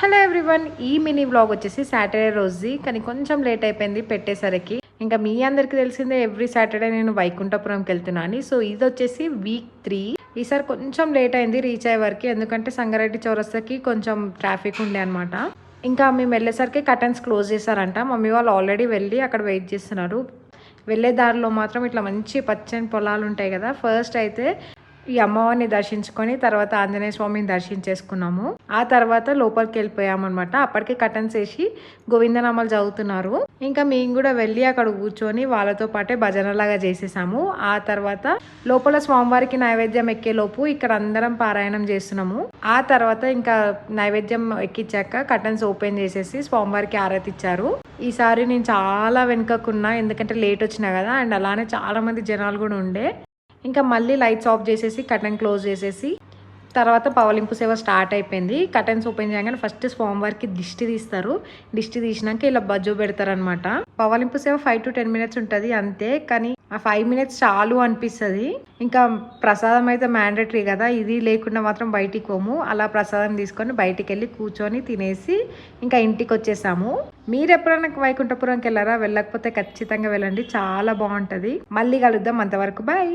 Hello everyone, ఈ mini vlog వచ్చేసి Saturday రోజుది. కానీ కొంచెం లేట్ అయిపోయింది పెట్టేసరికి. ఇంకా మీ అందరికీ తెలిసిందే ఎవ్రీ సాటర్డే నేను వైకుంఠపురంకి వెళ్తున్నాను. సో ఇది వచ్చేసి వీక్ 3. ఈసారి కొంచెం లేట్ అయింది రీచ్ అయ్యే వరకు, ఎందుకంటే సంగారెడ్డి చౌరస్తాకి కొంచెం ట్రాఫిక్ ఉండే అనమాట. ఇంకా మేము వెళ్ళేసరికి కర్టన్స్ క్లోజ్ చేశారంట. మమ్మీ వాళ్ళు ఆల్రెడీ వెళ్ళి అక్కడ వెయిట్ చేస్తున్నారు. వెళ్ళే దారిలో మాత్రం ఇట్లా మంచి పచ్చని పొలాలు ఉంటాయి కదా. ఫస్ట్ అయితే ఈ అమ్మవారిని దర్శించుకొని తర్వాత ఆంజనేయ స్వామిని దర్శించేసుకున్నాము. ఆ తర్వాత లోపలికి వెళ్ళిపోయామన్నమాట. అప్పటికే కర్టన్స్ వేసి గోవిందనామాలు చదువుతున్నారు. ఇంకా మేము కూడా వెళ్ళి అక్కడ కూర్చొని వాళ్ళతో పాటే భజనలాగా చేసేసాము. ఆ తర్వాత లోపల స్వామివారికి నైవేద్యం ఎక్కేలోపు ఇక్కడ అందరం పారాయణం చేస్తున్నాము. ఆ తర్వాత ఇంకా నైవేద్యం ఎక్కించాక కర్టన్స్ ఓపెన్ చేసేసి స్వామివారికి ఆరతి ఇచ్చారు. ఈసారి నేను చాలా వెనుకకున్నా, ఎందుకంటే లేట్ వచ్చినా కదా. అండ్ అలానే చాలా మంది జనాలు కూడా ఉండే. ఇంకా మళ్ళీ లైట్స్ ఆఫ్ చేసేసి కర్టన్ క్లోజ్ చేసేసి తర్వాత పవలింపు సేవ స్టార్ట్ అయిపోయింది. కర్టన్స్ ఓపెన్ చేయగానే ఫస్ట్ స్వామివారికి దిష్టి తీస్తారు. దిష్టి తీసినాక ఇలా బజ్జో పెడతారనమాట. పవలింపు సేవ 5 to 10 minutes ఉంటుంది అంతే. కానీ ఆ 5 minutes చాలు అనిపిస్తుంది. ఇంకా ప్రసాదం అయితే మ్యాండేటరీ కదా, ఇది లేకుండా మాత్రం బయటికి పోము. అలా ప్రసాదం తీసుకొని బయటికి వెళ్ళి కూర్చొని తినేసి ఇంకా ఇంటికి వచ్చేసాము. మీరు ఎప్పుడైనా వైకుంఠపురంకి వెళ్ళారా? వెళ్ళకపోతే ఖచ్చితంగా వెళ్ళండి, చాలా బాగుంటుంది. మళ్ళీ కలుద్దాం, అంతవరకు బాయ్.